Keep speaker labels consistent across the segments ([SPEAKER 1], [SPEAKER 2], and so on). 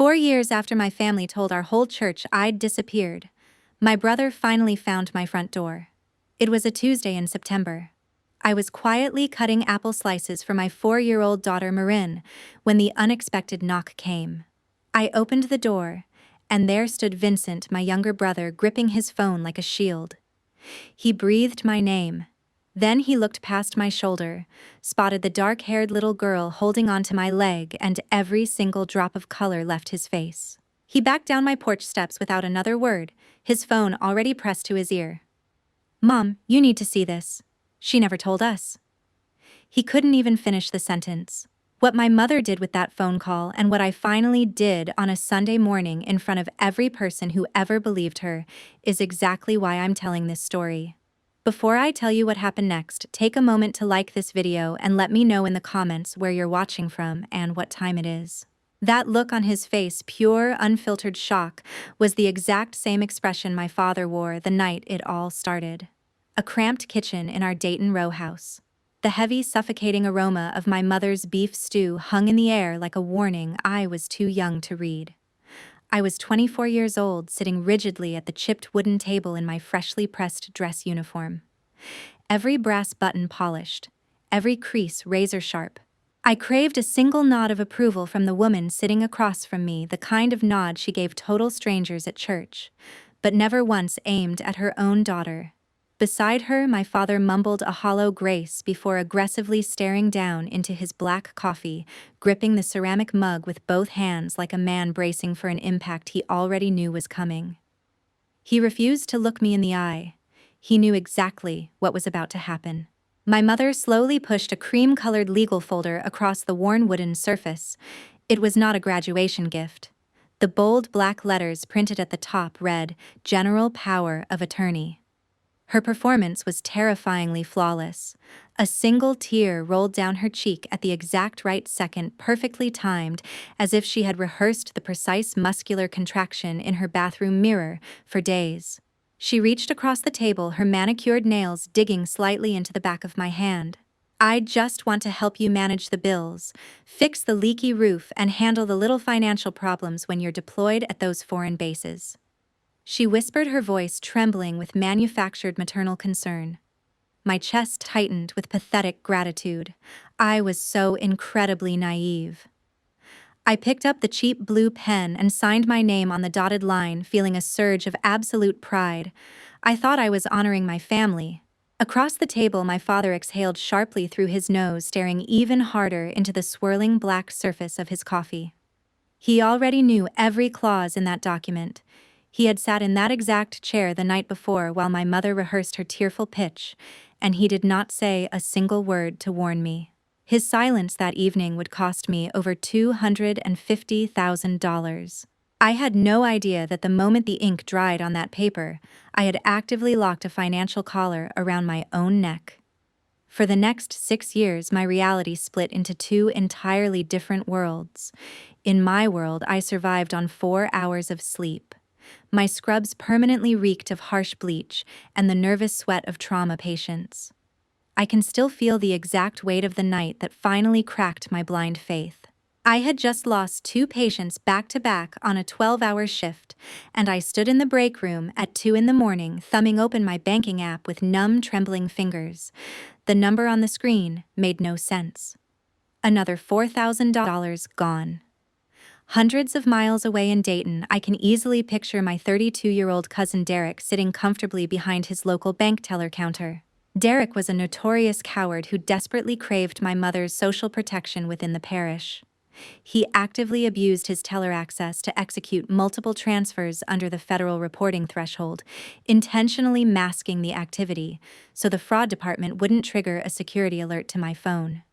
[SPEAKER 1] 4 years after my family told our whole church I'd disappeared, my brother finally found my front door. It was a Tuesday in September. I was quietly cutting apple slices for my 4-year-old daughter Marin when the unexpected knock came. I opened the door, and there stood Vincent, my younger brother, gripping his phone like a shield. He breathed my name. Then he looked past my shoulder, spotted the dark-haired little girl holding onto my leg, and every single drop of color left his face. He backed down my porch steps without another word, his phone already pressed to his ear. "Mom, you need to see this. She never told us." He couldn't even finish the sentence. What my mother did with that phone call and what I finally did on a Sunday morning in front of every person who ever believed her is exactly why I'm telling this story. Before I tell you what happened next, take a moment to like this video and let me know in the comments where you're watching from and what time it is. That look on his face, pure, unfiltered shock, was the exact same expression my father wore the night it all started. A cramped kitchen in our Dayton row house. The heavy, suffocating aroma of my mother's beef stew hung in the air like a warning I was too young to read. I was 24 years old, sitting rigidly at the chipped wooden table in my freshly pressed dress uniform. Every brass button polished, every crease razor-sharp. I craved a single nod of approval from the woman sitting across from me, the kind of nod she gave total strangers at church, but never once aimed at her own daughter. Beside her, my father mumbled a hollow grace before aggressively staring down into his black coffee, gripping the ceramic mug with both hands like a man bracing for an impact he already knew was coming. He refused to look me in the eye. He knew exactly what was about to happen. My mother slowly pushed a cream-colored legal folder across the worn wooden surface. It was not a graduation gift. The bold black letters printed at the top read, "General Power of Attorney." Her performance was terrifyingly flawless. A single tear rolled down her cheek at the exact right second, perfectly timed, as if she had rehearsed the precise muscular contraction in her bathroom mirror for days. She reached across the table, her manicured nails digging slightly into the back of my hand. "I just want to help you manage the bills, fix the leaky roof, and handle the little financial problems when you're deployed at those foreign bases." She whispered, her voice trembling with manufactured maternal concern. My chest tightened with pathetic gratitude. I was so incredibly naive. I picked up the cheap blue pen and signed my name on the dotted line, feeling a surge of absolute pride. I thought I was honoring my family. Across the table, my father exhaled sharply through his nose, staring even harder into the swirling black surface of his coffee. He already knew every clause in that document. He had sat in that exact chair the night before while my mother rehearsed her tearful pitch, and he did not say a single word to warn me. His silence that evening would cost me over $250,000. I had no idea that the moment the ink dried on that paper, I had actively locked a financial collar around my own neck. For the next 6 years, my reality split into two entirely different worlds. In my world, I survived on 4 hours of sleep. My scrubs permanently reeked of harsh bleach and the nervous sweat of trauma patients. I can still feel the exact weight of the night that finally cracked my blind faith. I had just lost 2 patients back-to-back on a 12-hour shift, and I stood in the break room at 2 in the morning, thumbing open my banking app with numb, trembling fingers. The number on the screen made no sense. Another $4,000 gone. Hundreds of miles away in Dayton, I can easily picture my 32-year-old cousin Derek sitting comfortably behind his local bank teller counter. Derek was a notorious coward who desperately craved my mother's social protection within the parish. He actively abused his teller access to execute multiple transfers under the federal reporting threshold, intentionally masking the activity so the fraud department wouldn't trigger a security alert to my phone.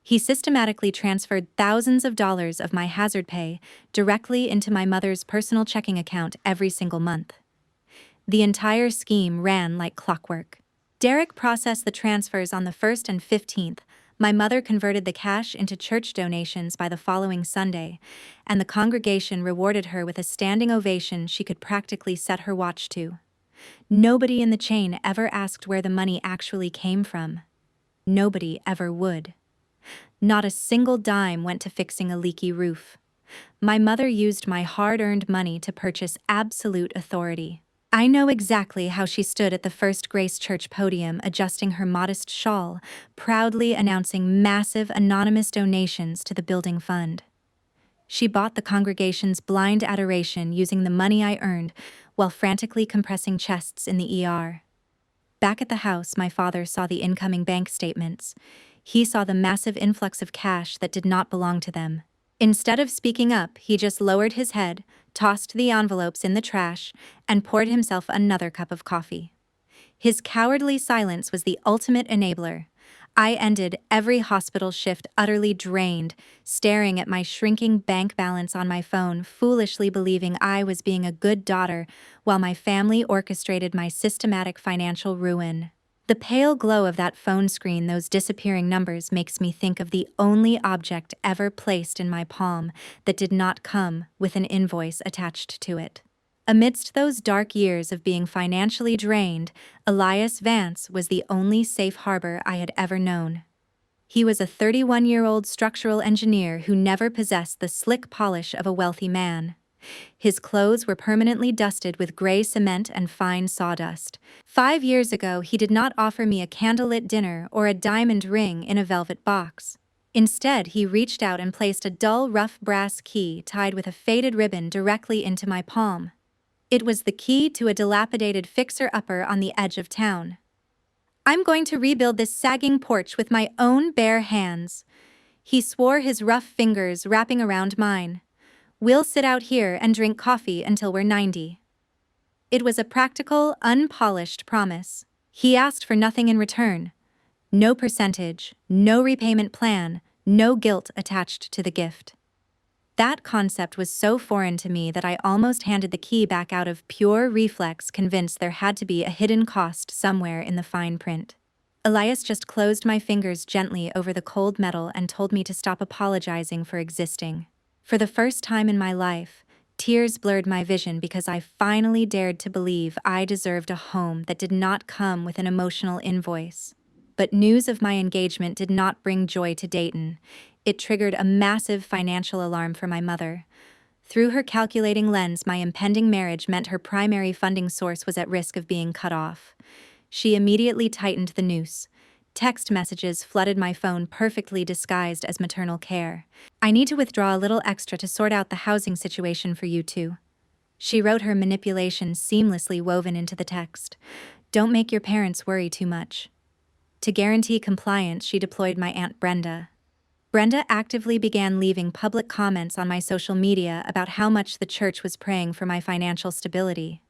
[SPEAKER 1] He systematically transferred thousands of dollars of my hazard pay directly into my mother's personal checking account every single month. The entire scheme ran like clockwork. Derek processed the transfers on the 1st and 15th. My mother converted the cash into church donations by the following Sunday, and the congregation rewarded her with a standing ovation she could practically set her watch to. Nobody in the chain ever asked where the money actually came from. Nobody ever would. Not a single dime went to fixing a leaky roof. My mother used my hard-earned money to purchase absolute authority. I know exactly how she stood at the First Grace Church podium adjusting her modest shawl, proudly announcing massive anonymous donations to the building fund. She bought the congregation's blind adoration using the money I earned while frantically compressing chests in the ER. Back at the house, my father saw the incoming bank statements. He saw the massive influx of cash that did not belong to them. Instead of speaking up, he just lowered his head, tossed the envelopes in the trash, and poured himself another cup of coffee. His cowardly silence was the ultimate enabler. I ended every hospital shift utterly drained, staring at my shrinking bank balance on my phone, foolishly believing I was being a good daughter while my family orchestrated my systematic financial ruin. The pale glow of that phone screen, those disappearing numbers, makes me think of the only object ever placed in my palm that did not come with an invoice attached to it. Amidst those dark years of being financially drained, Elias Vance was the only safe harbor I had ever known. He was a 31-year-old structural engineer who never possessed the slick polish of a wealthy man. His clothes were permanently dusted with gray cement and fine sawdust. 5 years ago, he did not offer me a candlelit dinner or a diamond ring in a velvet box. Instead, he reached out and placed a dull, rough brass key tied with a faded ribbon directly into my palm. It was the key to a dilapidated fixer-upper on the edge of town. "I'm going to rebuild this sagging porch with my own bare hands," he swore, his rough fingers wrapping around mine. "We'll sit out here and drink coffee until we're 90. It was a practical, unpolished promise. He asked for nothing in return. No percentage, no repayment plan, no guilt attached to the gift. That concept was so foreign to me that I almost handed the key back out of pure reflex, convinced there had to be a hidden cost somewhere in the fine print. Elias just closed my fingers gently over the cold metal and told me to stop apologizing for existing. For the first time in my life, tears blurred my vision because I finally dared to believe I deserved a home that did not come with an emotional invoice. But news of my engagement did not bring joy to Dayton. It triggered a massive financial alarm for my mother. Through her calculating lens, my impending marriage meant her primary funding source was at risk of being cut off. She immediately tightened the noose. Text messages flooded my phone, perfectly disguised as maternal care. "I need to withdraw a little extra to sort out the housing situation for you two," she wrote, her manipulation seamlessly woven into the text. "Don't make your parents worry too much." To guarantee compliance, she deployed my Aunt Brenda. Brenda actively began leaving public comments on my social media about how much the church was praying for my financial stability.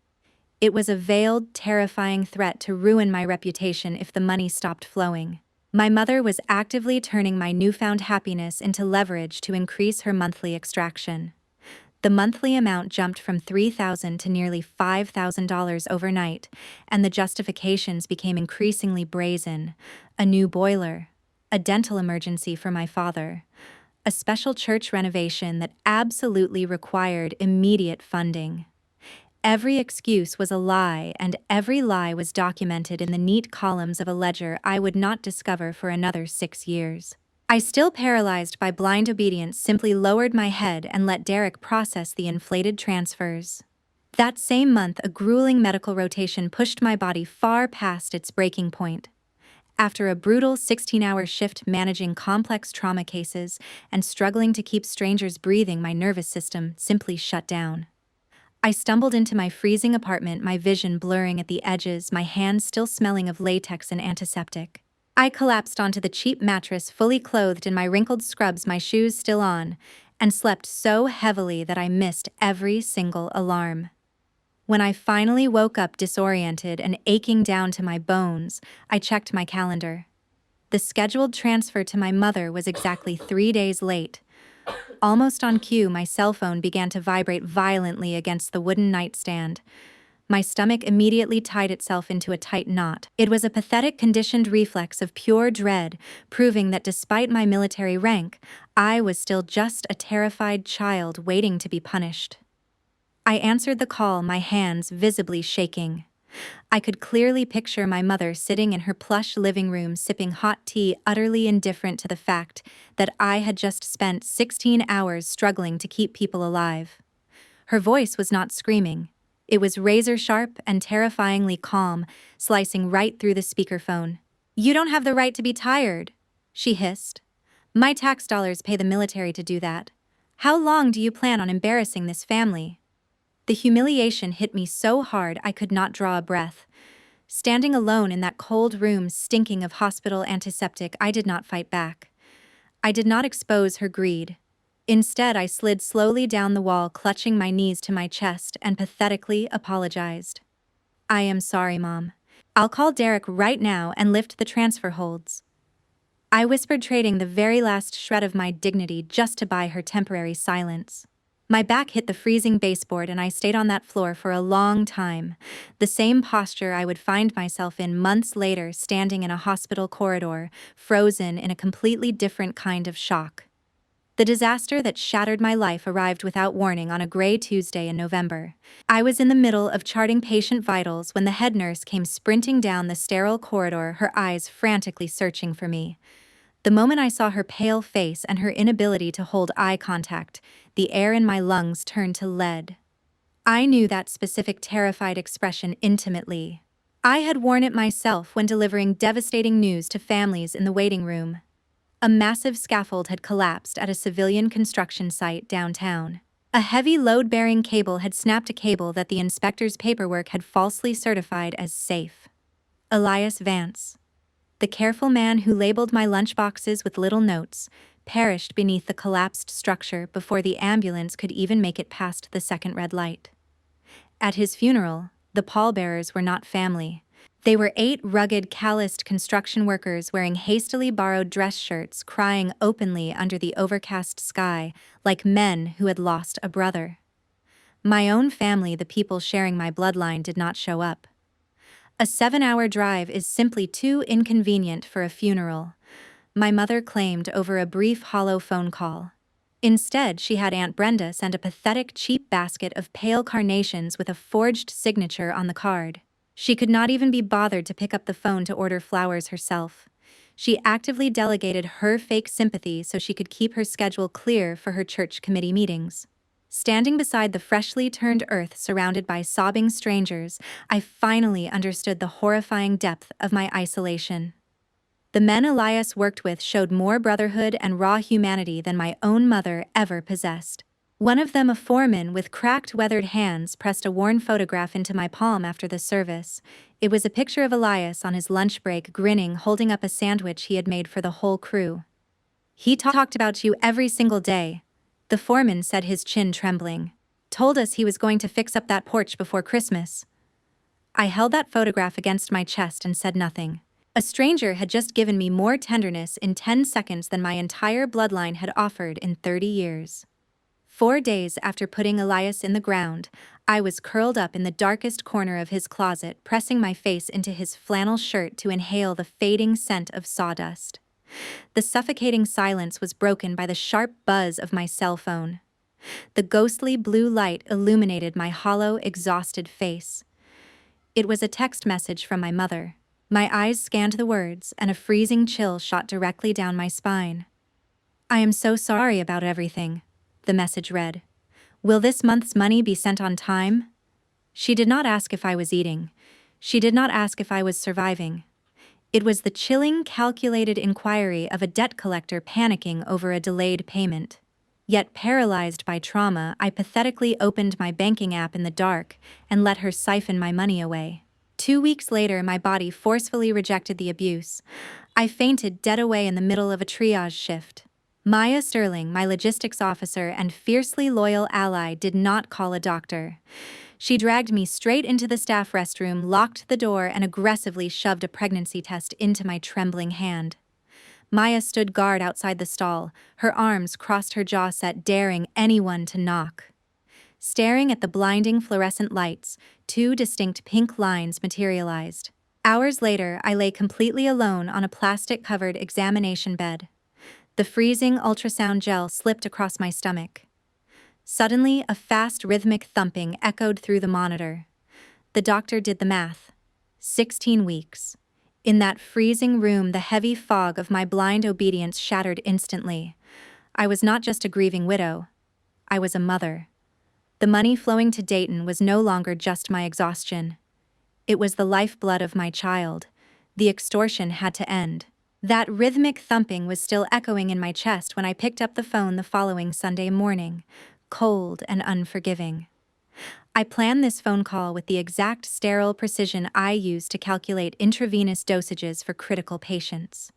[SPEAKER 1] It was a veiled, terrifying threat to ruin my reputation if the money stopped flowing. My mother was actively turning my newfound happiness into leverage to increase her monthly extraction. The monthly amount jumped from $3,000 to nearly $5,000 overnight, and the justifications became increasingly brazen: a new boiler, a dental emergency for my father, a special church renovation that absolutely required immediate funding. Every excuse was a lie, and every lie was documented in the neat columns of a ledger I would not discover for another 6 years. I, still paralyzed by blind obedience, simply lowered my head and let Derek process the inflated transfers. That same month, a grueling medical rotation pushed my body far past its breaking point. After a brutal 16-hour shift managing complex trauma cases and struggling to keep strangers breathing, my nervous system simply shut down. I stumbled into my freezing apartment, my vision blurring at the edges, my hands still smelling of latex and antiseptic. I collapsed onto the cheap mattress, fully clothed in my wrinkled scrubs, my shoes still on, and slept so heavily that I missed every single alarm. When I finally woke up disoriented and aching down to my bones, I checked my calendar. The scheduled transfer to my mother was exactly 3 days late. Almost on cue, my cell phone began to vibrate violently against the wooden nightstand. My stomach immediately tied itself into a tight knot. It was a pathetic, conditioned reflex of pure dread, proving that despite my military rank, I was still just a terrified child waiting to be punished. I answered the call, my hands visibly shaking. I could clearly picture my mother sitting in her plush living room sipping hot tea, utterly indifferent to the fact that I had just spent 16 hours struggling to keep people alive. Her voice was not screaming. It was razor-sharp and terrifyingly calm, slicing right through the speakerphone. "You don't have the right to be tired," she hissed. "My tax dollars pay the military to do that. How long do you plan on embarrassing this family?" The humiliation hit me so hard I could not draw a breath. Standing alone in that cold room stinking of hospital antiseptic, I did not fight back. I did not expose her greed. Instead, I slid slowly down the wall, clutching my knees to my chest, and pathetically apologized. "I am sorry, Mom. I'll call Derek right now and lift the transfer holds," I whispered, trading the very last shred of my dignity just to buy her temporary silence. My back hit the freezing baseboard and I stayed on that floor for a long time, the same posture I would find myself in months later, standing in a hospital corridor, frozen in a completely different kind of shock. The disaster that shattered my life arrived without warning on a gray Tuesday in November. I was in the middle of charting patient vitals when the head nurse came sprinting down the sterile corridor, her eyes frantically searching for me. The moment I saw her pale face and her inability to hold eye contact, the air in my lungs turned to lead. I knew that specific terrified expression intimately. I had worn it myself when delivering devastating news to families in the waiting room. A massive scaffold had collapsed at a civilian construction site downtown. A heavy load-bearing cable had snapped, a cable that the inspector's paperwork had falsely certified as safe. Elias Vance, the careful man who labeled my lunchboxes with little notes, perished beneath the collapsed structure before the ambulance could even make it past the second red light. At his funeral, the pallbearers were not family. They were 8 rugged, calloused construction workers wearing hastily borrowed dress shirts, crying openly under the overcast sky, like men who had lost a brother. My own family, the people sharing my bloodline, did not show up. A 7-hour drive is simply too inconvenient for a funeral, my mother claimed over a brief hollow phone call. Instead, she had Aunt Brenda send a pathetic, cheap basket of pale carnations with a forged signature on the card. She could not even be bothered to pick up the phone to order flowers herself. She actively delegated her fake sympathy so she could keep her schedule clear for her church committee meetings. Standing beside the freshly turned earth surrounded by sobbing strangers, I finally understood the horrifying depth of my isolation. The men Elias worked with showed more brotherhood and raw humanity than my own mother ever possessed. One of them, a foreman with cracked, weathered hands, pressed a worn photograph into my palm after the service. It was a picture of Elias on his lunch break, grinning, holding up a sandwich he had made for the whole crew. "He talked about you every single day," the foreman said, his chin trembling. "Told us he was going to fix up that porch before Christmas." I held that photograph against my chest and said nothing. A stranger had just given me more tenderness in 10 seconds than my entire bloodline had offered in 30 years. 4 days after putting Elias in the ground, I was curled up in the darkest corner of his closet, pressing my face into his flannel shirt to inhale the fading scent of sawdust. The suffocating silence was broken by the sharp buzz of my cell phone. The ghostly blue light illuminated my hollow, exhausted face. It was a text message from my mother. My eyes scanned the words, and a freezing chill shot directly down my spine. "I am so sorry about everything," the message read. "Will this month's money be sent on time?" She did not ask if I was eating. She did not ask if I was surviving. It was the chilling, calculated inquiry of a debt collector panicking over a delayed payment. Yet, paralyzed by trauma, I pathetically opened my banking app in the dark and let her siphon my money away. 2 weeks later, my body forcefully rejected the abuse. I fainted dead away in the middle of a triage shift. Maya Sterling, my logistics officer and fiercely loyal ally, did not call a doctor. She dragged me straight into the staff restroom, locked the door, and aggressively shoved a pregnancy test into my trembling hand. Maya stood guard outside the stall, her arms crossed, her jaw set, daring anyone to knock. Staring at the blinding fluorescent lights, 2 distinct pink lines materialized. Hours later, I lay completely alone on a plastic-covered examination bed. The freezing ultrasound gel slipped across my stomach. Suddenly, a fast, rhythmic thumping echoed through the monitor. The doctor did the math. 16 weeks. In that freezing room, the heavy fog of my blind obedience shattered instantly. I was not just a grieving widow. I was a mother. The money flowing to Dayton was no longer just my exhaustion. It was the lifeblood of my child. The extortion had to end. That rhythmic thumping was still echoing in my chest when I picked up the phone the following Sunday morning, cold and unforgiving. I planned this phone call with the exact sterile precision I use to calculate intravenous dosages for critical patients.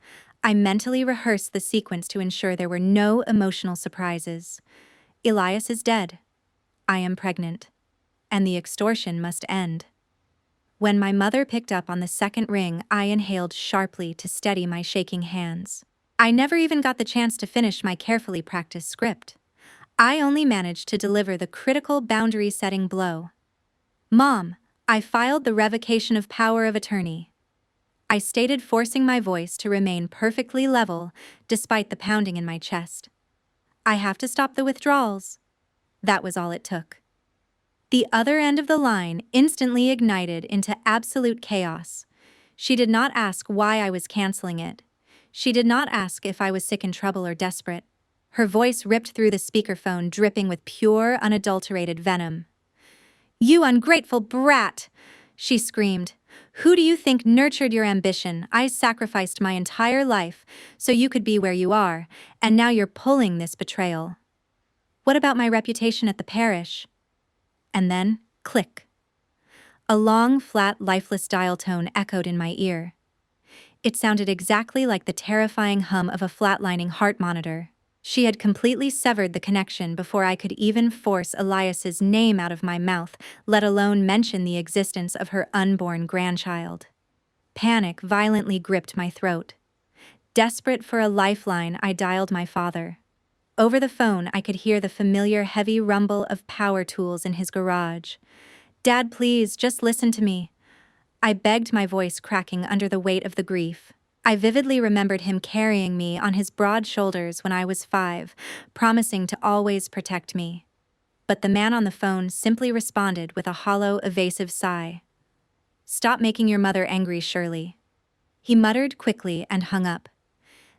[SPEAKER 1] I mentally rehearsed the sequence to ensure there were no emotional surprises. Elias is dead. I am pregnant. And the extortion must end. When my mother picked up on the second ring, I inhaled sharply to steady my shaking hands. I never even got the chance to finish my carefully practiced script. I only managed to deliver the critical boundary-setting blow. "Mom, I filed the revocation of power of attorney," I stated, forcing my voice to remain perfectly level despite the pounding in my chest. "I have to stop the withdrawals." That was all it took. The other end of the line instantly ignited into absolute chaos. She did not ask why I was canceling it. She did not ask if I was sick, in trouble, or desperate. Her voice ripped through the speakerphone, dripping with pure, unadulterated venom. "You ungrateful brat!" she screamed. "Who do you think nurtured your ambition? I sacrificed my entire life so you could be where you are, and now you're pulling this betrayal. What about my reputation at the parish?" And then, click. A long, flat, lifeless dial tone echoed in my ear. It sounded exactly like the terrifying hum of a flatlining heart monitor. She had completely severed the connection before I could even force Elias's name out of my mouth, let alone mention the existence of her unborn grandchild. Panic violently gripped my throat. Desperate for a lifeline, I dialed my father. Over the phone, I could hear the familiar heavy rumble of power tools in his garage. "Dad, please, just listen to me," I begged, my voice cracking under the weight of the grief. I vividly remembered him carrying me on his broad shoulders when I was 5, promising to always protect me. But the man on the phone simply responded with a hollow, evasive sigh. "Stop making your mother angry, Shirley," he muttered quickly and hung up.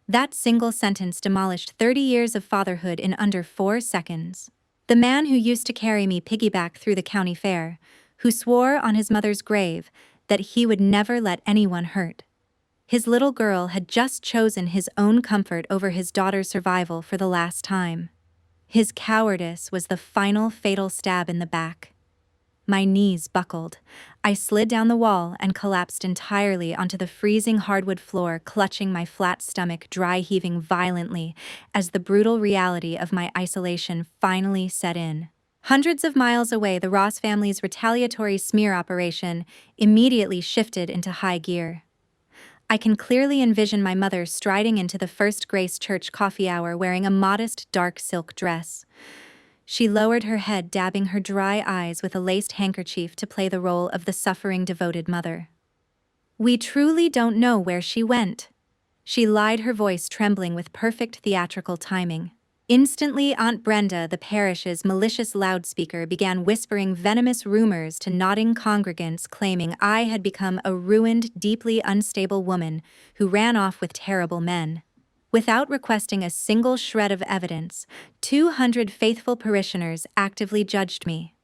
[SPEAKER 1] That single sentence demolished 30 years of fatherhood in under 4 seconds. The man who used to carry me piggyback through the county fair, who swore on his mother's grave that he would never let anyone hurt his little girl, had just chosen his own comfort over his daughter's survival for the last time. His cowardice was the final fatal stab in the back. My knees buckled. I slid down the wall and collapsed entirely onto the freezing hardwood floor, clutching my flat stomach, dry heaving violently as the brutal reality of my isolation finally set in. Hundreds of miles away, the Ross family's retaliatory smear operation immediately shifted into high gear. I can clearly envision my mother striding into the First Grace Church coffee hour wearing a modest dark silk dress. She lowered her head, dabbing her dry eyes with a laced handkerchief to play the role of the suffering, devoted mother. "We truly don't know where she went," she lied, her voice trembling with perfect theatrical timing. Instantly, Aunt Brenda, the parish's malicious loudspeaker, began whispering venomous rumors to nodding congregants, claiming I had become a ruined, deeply unstable woman who ran off with terrible men. Without requesting a single shred of evidence, 200 faithful parishioners actively judged me.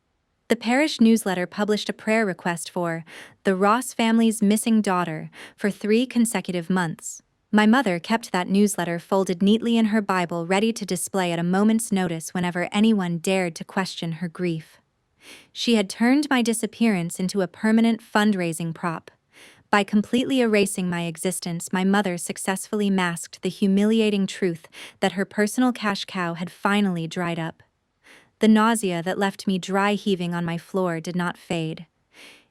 [SPEAKER 1] The parish newsletter published a prayer request for the Ross family's missing daughter for 3 consecutive months. My mother kept that newsletter folded neatly in her Bible, ready to display at a moment's notice whenever anyone dared to question her grief. She had turned my disappearance into a permanent fundraising prop. By completely erasing my existence, my mother successfully masked the humiliating truth that her personal cash cow had finally dried up. The nausea that left me dry heaving on my floor did not fade.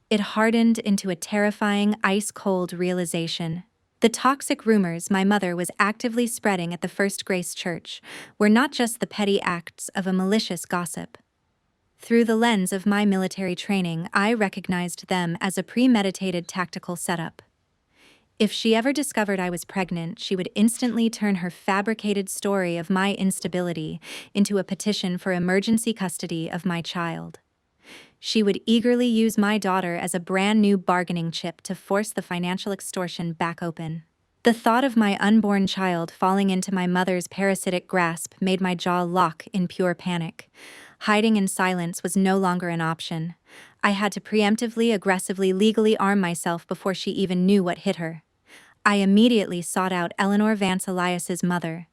[SPEAKER 1] It hardened into a terrifying, ice-cold realization. The toxic rumors my mother was actively spreading at the First Grace Church were not just the petty acts of a malicious gossip. Through the lens of my military training, I recognized them as a premeditated tactical setup. If she ever discovered I was pregnant, she would instantly turn her fabricated story of my instability into a petition for emergency custody of my child. She would eagerly use my daughter as a brand new bargaining chip to force the financial extortion back open. The thought of my unborn child falling into my mother's parasitic grasp made my jaw lock in pure panic. Hiding in silence was no longer an option. I had to preemptively, aggressively, legally arm myself before she even knew what hit her. I immediately sought out Eleanor Vance Elias's mother.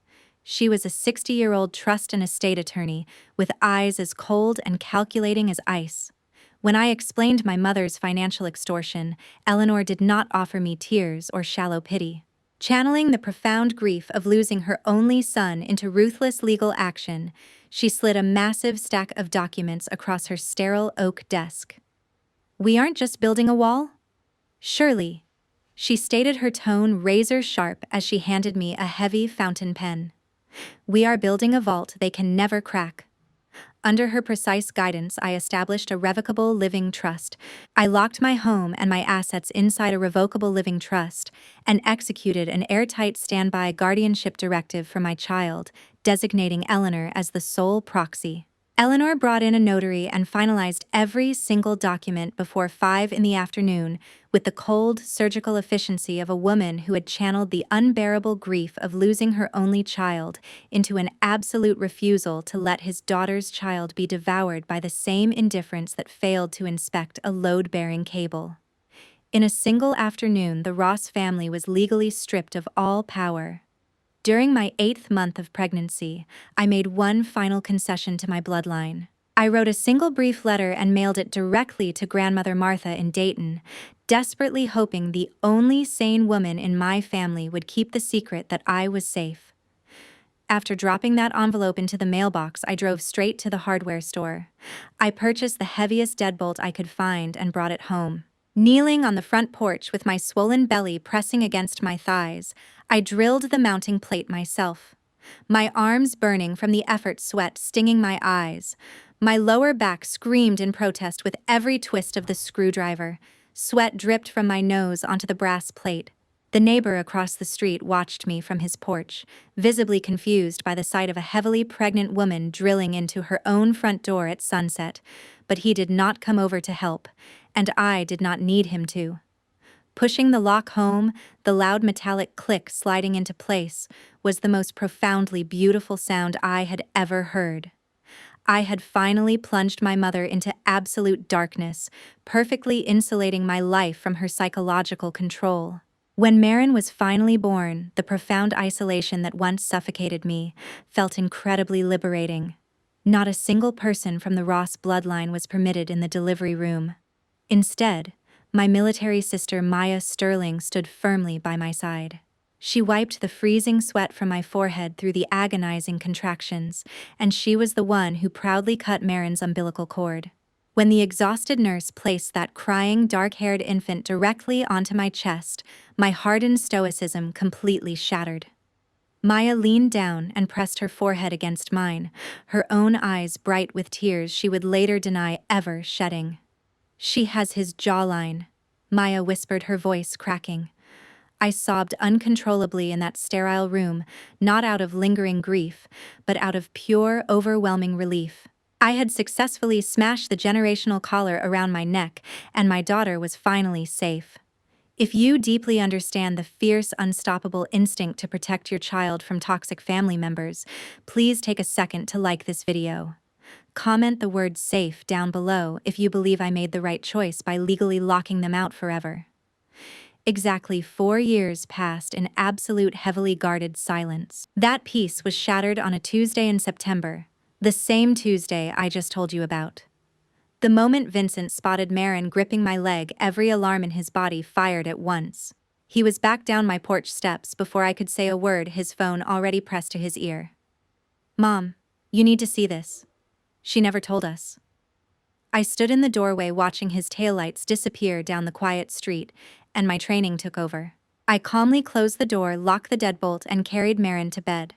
[SPEAKER 1] She was a 60-year-old trust and estate attorney, with eyes as cold and calculating as ice. When I explained my mother's financial extortion, Eleanor did not offer me tears or shallow pity. Channeling the profound grief of losing her only son into ruthless legal action, she slid a massive stack of documents across her sterile oak desk. "We aren't just building a wall? Shirley," she stated, her tone razor-sharp as she handed me a heavy fountain pen. "We are building a vault they can never crack." Under her precise guidance, I established a revocable living trust. I locked my home and my assets inside a revocable living trust and executed an airtight standby guardianship directive for my child, designating Eleanor as the sole proxy. Eleanor brought in a notary and finalized every single document before 5 in the afternoon, with the cold, surgical efficiency of a woman who had channeled the unbearable grief of losing her only child into an absolute refusal to let his daughter's child be devoured by the same indifference that failed to inspect a load-bearing cable. In a single afternoon, the Ross family was legally stripped of all power. During my 8th month of pregnancy, I made one final concession to my bloodline. I wrote a single brief letter and mailed it directly to Grandmother Martha in Dayton, desperately hoping the only sane woman in my family would keep the secret that I was safe. After dropping that envelope into the mailbox, I drove straight to the hardware store. I purchased the heaviest deadbolt I could find and brought it home. Kneeling on the front porch with my swollen belly pressing against my thighs, I drilled the mounting plate myself. My arms burning from the effort, sweat stinging my eyes. My lower back screamed in protest with every twist of the screwdriver. Sweat dripped from my nose onto the brass plate. The neighbor across the street watched me from his porch, visibly confused by the sight of a heavily pregnant woman drilling into her own front door at sunset, but he did not come over to help, and I did not need him to. Pushing the lock home, the loud metallic click sliding into place was the most profoundly beautiful sound I had ever heard. I had finally plunged my mother into absolute darkness, perfectly insulating my life from her psychological control. When Marin was finally born, the profound isolation that once suffocated me felt incredibly liberating. Not a single person from the Ross bloodline was permitted in the delivery room. Instead, my military sister Maya Sterling stood firmly by my side. She wiped the freezing sweat from my forehead through the agonizing contractions, and she was the one who proudly cut Marin's umbilical cord. When the exhausted nurse placed that crying, dark-haired infant directly onto my chest, my hardened stoicism completely shattered. Maya leaned down and pressed her forehead against mine, her own eyes bright with tears she would later deny ever shedding. "She has his jawline," Maya whispered, her voice cracking. I sobbed uncontrollably in that sterile room, not out of lingering grief, but out of pure, overwhelming relief. I had successfully smashed the generational collar around my neck, and my daughter was finally safe. If you deeply understand the fierce, unstoppable instinct to protect your child from toxic family members, please take a second to like this video. Comment the word "safe" down below if you believe I made the right choice by legally locking them out forever. Exactly 4 years passed in absolute heavily guarded silence. That peace was shattered on a Tuesday in September, the same Tuesday I just told you about. The moment Vincent spotted Marin gripping my leg, every alarm in his body fired at once. He was back down my porch steps before I could say a word, his phone already pressed to his ear. "Mom, you need to see this. She never told us." I stood in the doorway watching his taillights disappear down the quiet street, and my training took over. I calmly closed the door, locked the deadbolt, and carried Marin to bed.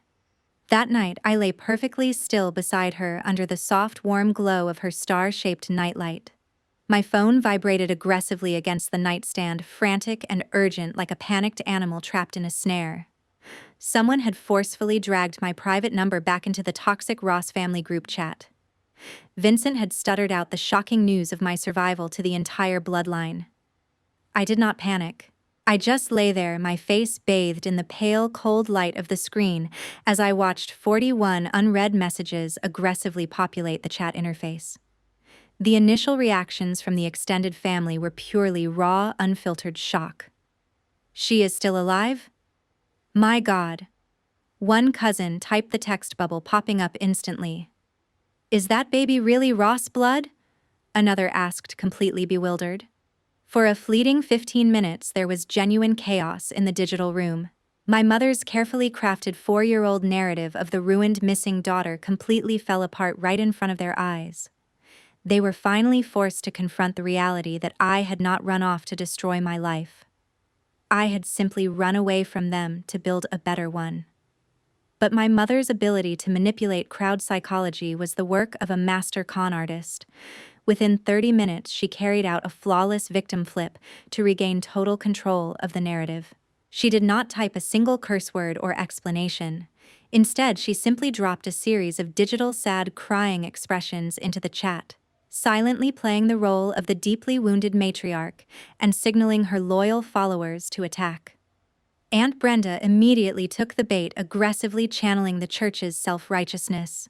[SPEAKER 1] That night, I lay perfectly still beside her under the soft, warm glow of her star-shaped nightlight. My phone vibrated aggressively against the nightstand, frantic and urgent like a panicked animal trapped in a snare. Someone had forcefully dragged my private number back into the toxic Ross family group chat. Vincent had stuttered out the shocking news of my survival to the entire bloodline. I did not panic. I just lay there, my face bathed in the pale, cold light of the screen as I watched 41 unread messages aggressively populate the chat interface. The initial reactions from the extended family were purely raw, unfiltered shock. "She is still alive? My God." One cousin typed the text bubble, popping up instantly. "Is that baby really Ross blood?" Another asked, completely bewildered. For a fleeting 15 minutes, there was genuine chaos in the digital room. My mother's carefully crafted 4-year-old narrative of the ruined missing daughter completely fell apart right in front of their eyes. They were finally forced to confront the reality that I had not run off to destroy my life. I had simply run away from them to build a better one. But my mother's ability to manipulate crowd psychology was the work of a master con artist. Within 30 minutes, she carried out a flawless victim flip to regain total control of the narrative. She did not type a single curse word or explanation. Instead, she simply dropped a series of digital sad crying expressions into the chat, silently playing the role of the deeply wounded matriarch and signaling her loyal followers to attack. Aunt Brenda immediately took the bait, aggressively channeling the church's self-righteousness.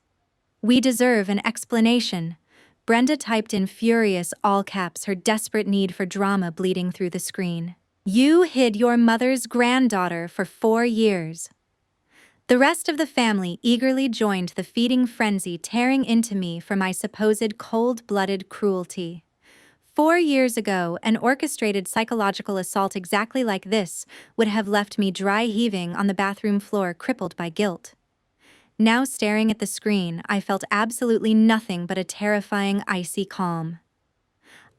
[SPEAKER 1] "We deserve an explanation," Brenda typed in furious all caps, her desperate need for drama bleeding through the screen. "You hid your mother's granddaughter for 4 years." The rest of the family eagerly joined the feeding frenzy, tearing into me for my supposed cold-blooded cruelty. 4 years ago, an orchestrated psychological assault exactly like this would have left me dry heaving on the bathroom floor, crippled by guilt. Now, staring at the screen, I felt absolutely nothing but a terrifying, icy calm.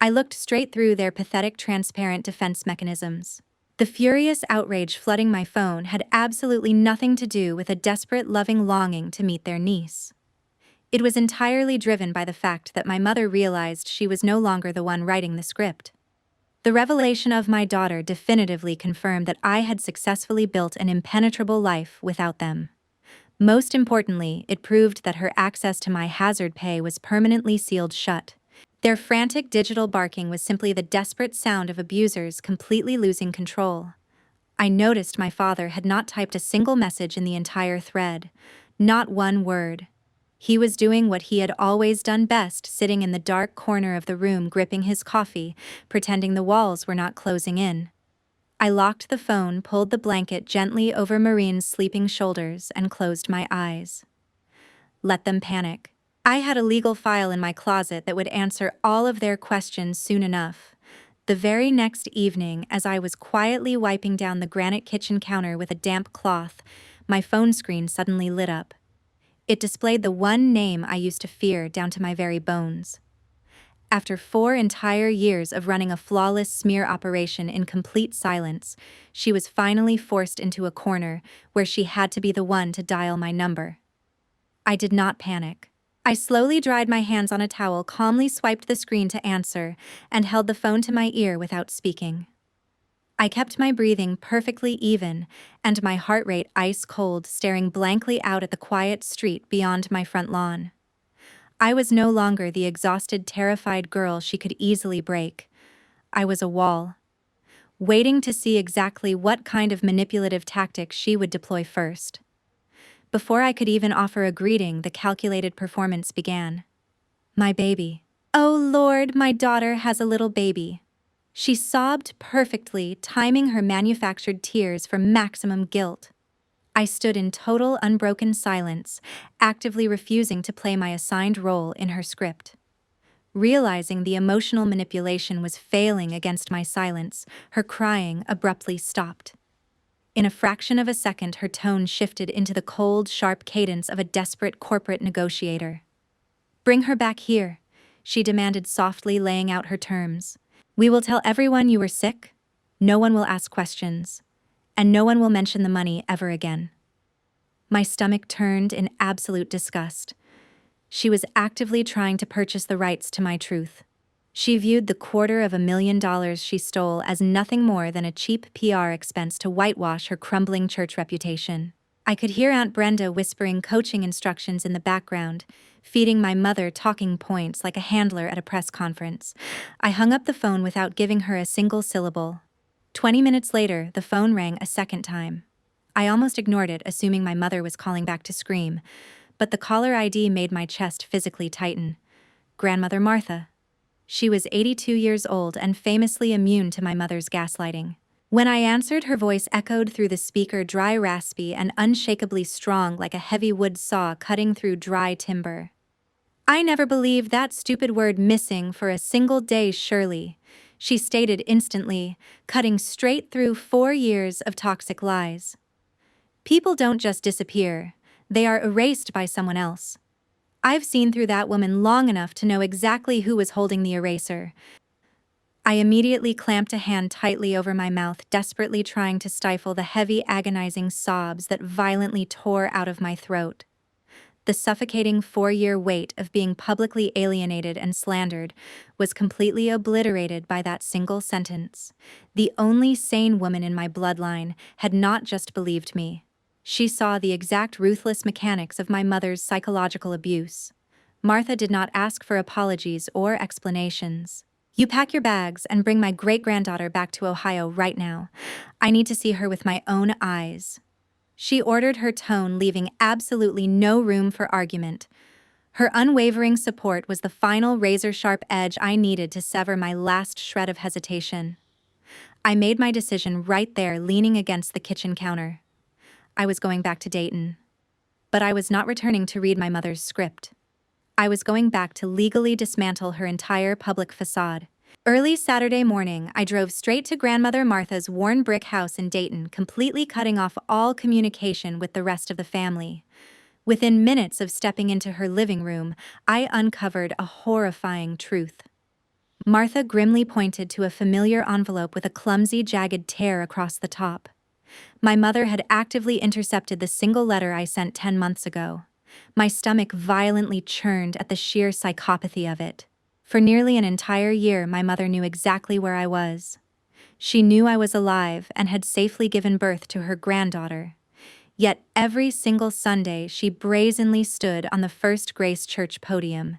[SPEAKER 1] I looked straight through their pathetic, transparent defense mechanisms. The furious outrage flooding my phone had absolutely nothing to do with a desperate, loving longing to meet their niece. It was entirely driven by the fact that my mother realized she was no longer the one writing the script. The revelation of my daughter definitively confirmed that I had successfully built an impenetrable life without them. Most importantly, it proved that her access to my hazard pay was permanently sealed shut. Their frantic digital barking was simply the desperate sound of abusers completely losing control. I noticed my father had not typed a single message in the entire thread. Not one word. He was doing what he had always done best, sitting in the dark corner of the room, gripping his coffee, pretending the walls were not closing in. I locked the phone, pulled the blanket gently over Marine's sleeping shoulders, and closed my eyes. Let them panic. I had a legal file in my closet that would answer all of their questions soon enough. The very next evening, as I was quietly wiping down the granite kitchen counter with a damp cloth, my phone screen suddenly lit up. It displayed the one name I used to fear down to my very bones. After 4 entire years of running a flawless smear operation in complete silence, she was finally forced into a corner where she had to be the one to dial my number. I did not panic. I slowly dried my hands on a towel, calmly swiped the screen to answer, and held the phone to my ear without speaking. I kept my breathing perfectly even, and my heart rate ice cold, staring blankly out at the quiet street beyond my front lawn. I was no longer the exhausted, terrified girl she could easily break. I was a wall, waiting to see exactly what kind of manipulative tactic she would deploy first. Before I could even offer a greeting, the calculated performance began. "My baby. Oh Lord, my daughter has a little baby." She sobbed perfectly, timing her manufactured tears for maximum guilt. I stood in total unbroken silence, actively refusing to play my assigned role in her script. Realizing the emotional manipulation was failing against my silence, her crying abruptly stopped. In a fraction of a second, her tone shifted into the cold, sharp cadence of a desperate corporate negotiator. "Bring her back here," she demanded softly, laying out her terms. "We will tell everyone you were sick. No one will ask questions. And no one will mention the money ever again." My stomach turned in absolute disgust. She was actively trying to purchase the rights to my truth. She viewed the $250,000 she stole as nothing more than a cheap PR expense to whitewash her crumbling church reputation. I could hear Aunt Brenda whispering coaching instructions in the background, feeding my mother talking points like a handler at a press conference. I hung up the phone without giving her a single syllable. 20 minutes later, the phone rang a second time. I almost ignored it, assuming my mother was calling back to scream, but the caller ID made my chest physically tighten. Grandmother Martha. She was 82 years old and famously immune to my mother's gaslighting. When I answered, her voice echoed through the speaker, dry, raspy, and unshakably strong like a heavy wood saw cutting through dry timber. "I never believed that stupid word missing for a single day, Shirley," she stated instantly, cutting straight through 4 years of toxic lies. "People don't just disappear, they are erased by someone else. I've seen through that woman long enough to know exactly who was holding the eraser." I immediately clamped a hand tightly over my mouth, desperately trying to stifle the heavy, agonizing sobs that violently tore out of my throat. The suffocating 4-year weight of being publicly alienated and slandered was completely obliterated by that single sentence. The only sane woman in my bloodline had not just believed me. She saw the exact ruthless mechanics of my mother's psychological abuse. Martha did not ask for apologies or explanations. "You pack your bags and bring my great-granddaughter back to Ohio right now. I need to see her with my own eyes," she ordered, her tone leaving absolutely no room for argument. Her unwavering support was the final razor-sharp edge I needed to sever my last shred of hesitation. I made my decision right there, leaning against the kitchen counter. I was going back to Dayton. But I was not returning to read my mother's script. I was going back to legally dismantle her entire public facade. Early Saturday morning, I drove straight to Grandmother Martha's worn brick house in Dayton, completely cutting off all communication with the rest of the family. Within minutes of stepping into her living room, I uncovered a horrifying truth. Martha grimly pointed to a familiar envelope with a clumsy, jagged tear across the top. My mother had actively intercepted the single letter I sent 10 months ago. My stomach violently churned at the sheer psychopathy of it. For nearly an entire year, my mother knew exactly where I was. She knew I was alive and had safely given birth to her granddaughter. Yet every single Sunday, she brazenly stood on the First Grace Church podium,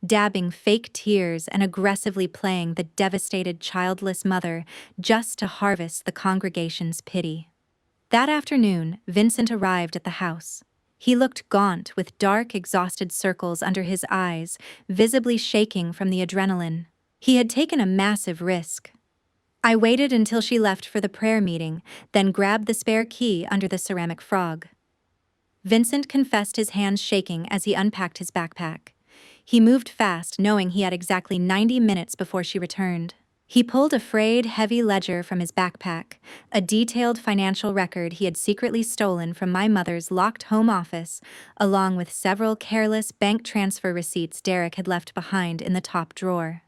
[SPEAKER 1] dabbing fake tears and aggressively playing the devastated childless mother just to harvest the congregation's pity. That afternoon, Vincent arrived at the house. He looked gaunt, with dark, exhausted circles under his eyes, visibly shaking from the adrenaline. He had taken a massive risk. I waited until she left for the prayer meeting, then grabbed the spare key under the ceramic frog. Vincent confessed, his hands shaking as he unpacked his backpack. He moved fast, knowing he had exactly 90 minutes before she returned. He pulled a frayed, heavy ledger from his backpack, a detailed financial record he had secretly stolen from my mother's locked home office, along with several careless bank transfer receipts Derek had left behind in the top drawer.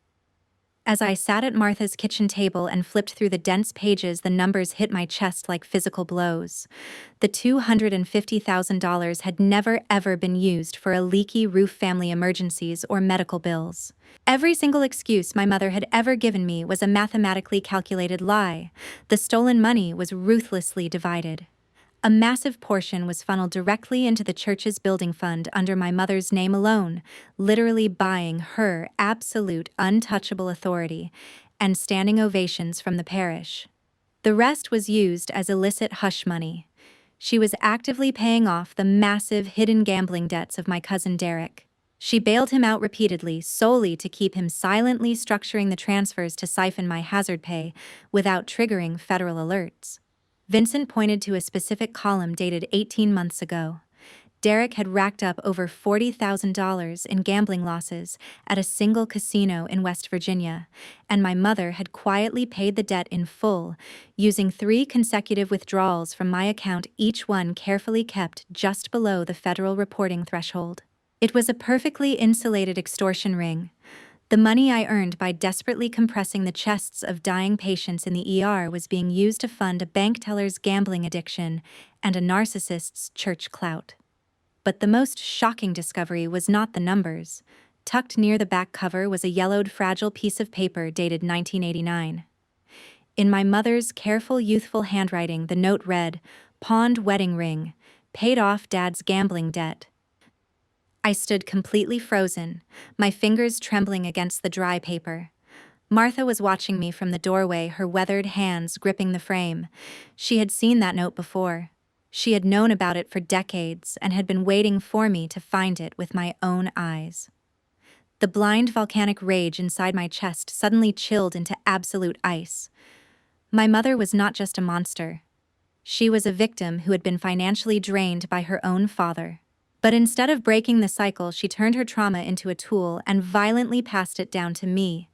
[SPEAKER 1] As I sat at Martha's kitchen table and flipped through the dense pages, the numbers hit my chest like physical blows. The $250,000 had never ever been used for a leaky roof, family emergencies, or medical bills. Every single excuse my mother had ever given me was a mathematically calculated lie. The stolen money was ruthlessly divided. A massive portion was funneled directly into the church's building fund under my mother's name alone, literally buying her absolute untouchable authority and standing ovations from the parish. The rest was used as illicit hush money. She was actively paying off the massive hidden gambling debts of my cousin Derek. She bailed him out repeatedly solely to keep him silently structuring the transfers to siphon my hazard pay without triggering federal alerts. Vincent pointed to a specific column dated 18 months ago. Derek had racked up over $40,000 in gambling losses at a single casino in West Virginia, and my mother had quietly paid the debt in full, using 3 consecutive withdrawals from my account, each one carefully kept just below the federal reporting threshold. It was a perfectly insulated extortion ring. The money I earned by desperately compressing the chests of dying patients in the ER was being used to fund a bank teller's gambling addiction and a narcissist's church clout. But the most shocking discovery was not the numbers. Tucked near the back cover was a yellowed, fragile piece of paper dated 1989. In my mother's careful, youthful handwriting, the note read, "Pawned wedding ring, paid off Dad's gambling debt. I stood completely frozen, my fingers trembling against the dry paper. Martha was watching me from the doorway, her weathered hands gripping the frame. She had seen that note before. She had known about it for decades and had been waiting for me to find it with my own eyes. The blind volcanic rage inside my chest suddenly chilled into absolute ice. My mother was not just a monster. She was a victim who had been financially drained by her own father. But instead of breaking the cycle, she turned her trauma into a tool and violently passed it down to me.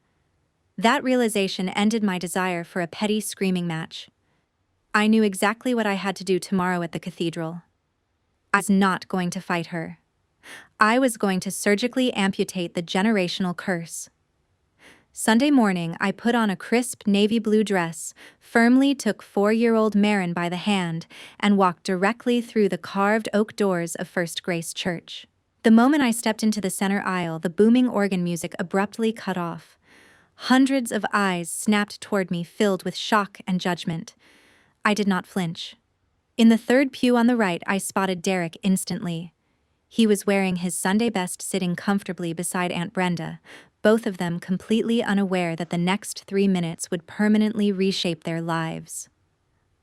[SPEAKER 1] That realization ended my desire for a petty screaming match. I knew exactly what I had to do tomorrow at the cathedral. I was not going to fight her. I was going to surgically amputate the generational curse. Sunday morning, I put on a crisp navy blue dress, firmly took 4-year-old Marin by the hand, and walked directly through the carved oak doors of First Grace Church. The moment I stepped into the center aisle, the booming organ music abruptly cut off. Hundreds of eyes snapped toward me, filled with shock and judgment. I did not flinch. In the third pew on the right, I spotted Derek instantly. He was wearing his Sunday best, sitting comfortably beside Aunt Brenda, both of them completely unaware that the next 3 minutes would permanently reshape their lives.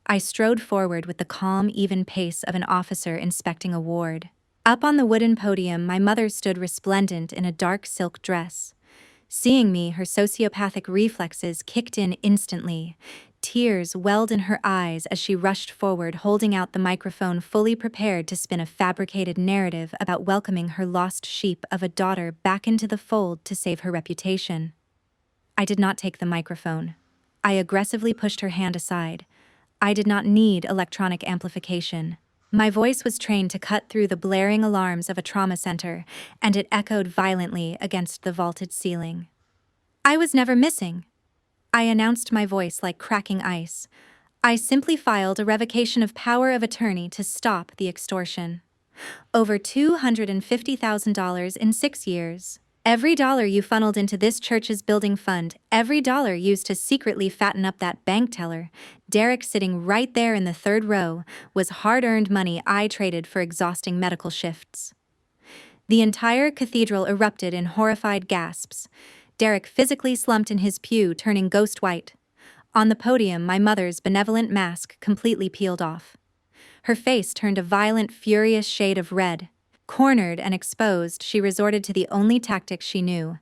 [SPEAKER 1] I strode forward with the calm, even pace of an officer inspecting a ward. Up on the wooden podium, my mother stood resplendent in a dark silk dress. Seeing me, her sociopathic reflexes kicked in instantly. Tears welled in her eyes as she rushed forward, holding out the microphone, fully prepared to spin a fabricated narrative about welcoming her lost sheep of a daughter back into the fold to save her reputation. I did not take the microphone. I aggressively pushed her hand aside. I did not need electronic amplification. My voice was trained to cut through the blaring alarms of a trauma center, and it echoed violently against the vaulted ceiling. I was never missing. I announced, my voice like cracking ice. I simply filed a revocation of power of attorney to stop the extortion. Over $250,000 in 6 years. Every dollar you funneled into this church's building fund, every dollar used to secretly fatten up that bank teller, Derek sitting right there in the third row, was hard-earned money I traded for exhausting medical shifts. The entire cathedral erupted in horrified gasps. Derek physically slumped in his pew, turning ghost white. On the podium, my mother's benevolent mask completely peeled off. Her face turned a violent, furious shade of red. Cornered and exposed, she resorted to the only tactic she knew: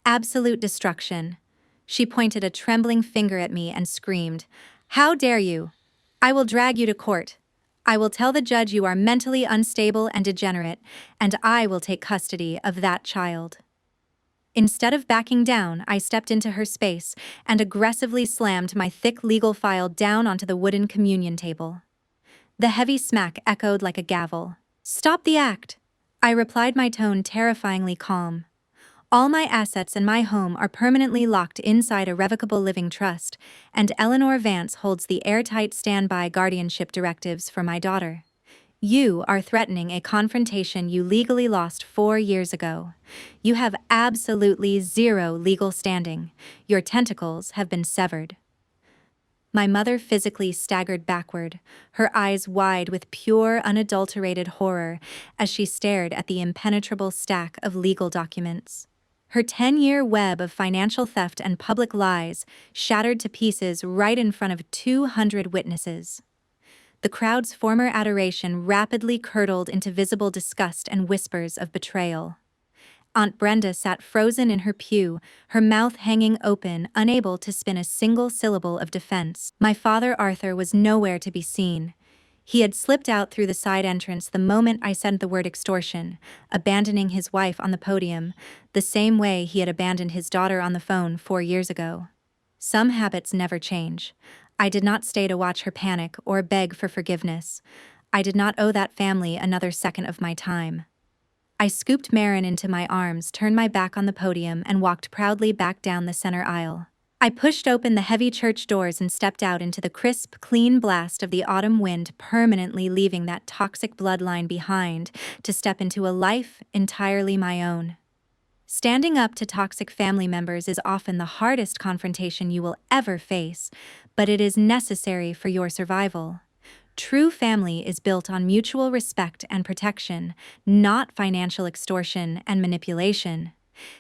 [SPEAKER 1] absolute destruction. She pointed a trembling finger at me and screamed, "How dare you? I will drag you to court. I will tell the judge you are mentally unstable and degenerate, and I will take custody of that child." Instead of backing down, I stepped into her space and aggressively slammed my thick legal file down onto the wooden communion table. The heavy smack echoed like a gavel. "Stop the act," I replied, my tone terrifyingly calm. "All my assets and my home are permanently locked inside a revocable living trust, and Eleanor Vance holds the airtight standby guardianship directives for my daughter. You are threatening a confrontation you legally lost 4 years ago. You have absolutely zero legal standing. Your tentacles have been severed." My mother physically staggered backward, her eyes wide with pure, unadulterated horror as she stared at the impenetrable stack of legal documents. Her 10-year web of financial theft and public lies shattered to pieces right in front of 200 witnesses. The crowd's former adoration rapidly curdled into visible disgust and whispers of betrayal. Aunt Brenda sat frozen in her pew, her mouth hanging open, unable to spin a single syllable of defense. My father, Arthur, was nowhere to be seen. He had slipped out through the side entrance the moment I said the word extortion, abandoning his wife on the podium, the same way he had abandoned his daughter on the phone 4 years ago. Some habits never change. I did not stay to watch her panic or beg for forgiveness. I did not owe that family another second of my time. I scooped Marin into my arms, turned my back on the podium, and walked proudly back down the center aisle. I pushed open the heavy church doors and stepped out into the crisp, clean blast of the autumn wind, permanently leaving that toxic bloodline behind to step into a life entirely my own. Standing up to toxic family members is often the hardest confrontation you will ever face, but it is necessary for your survival. True family is built on mutual respect and protection, not financial extortion and manipulation.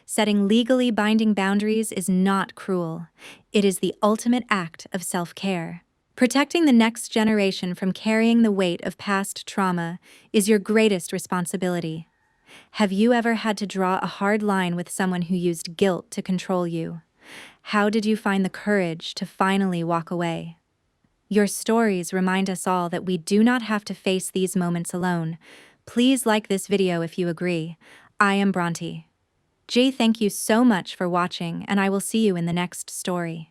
[SPEAKER 1] Setting legally binding boundaries is not cruel. It is the ultimate act of self-care. Protecting the next generation from carrying the weight of past trauma is your greatest responsibility. Have you ever had to draw a hard line with someone who used guilt to control you? How did you find the courage to finally walk away? Your stories remind us all that we do not have to face these moments alone. Please like this video if you agree. I am Bronte. Thank you so much for watching, and I will see you in the next story.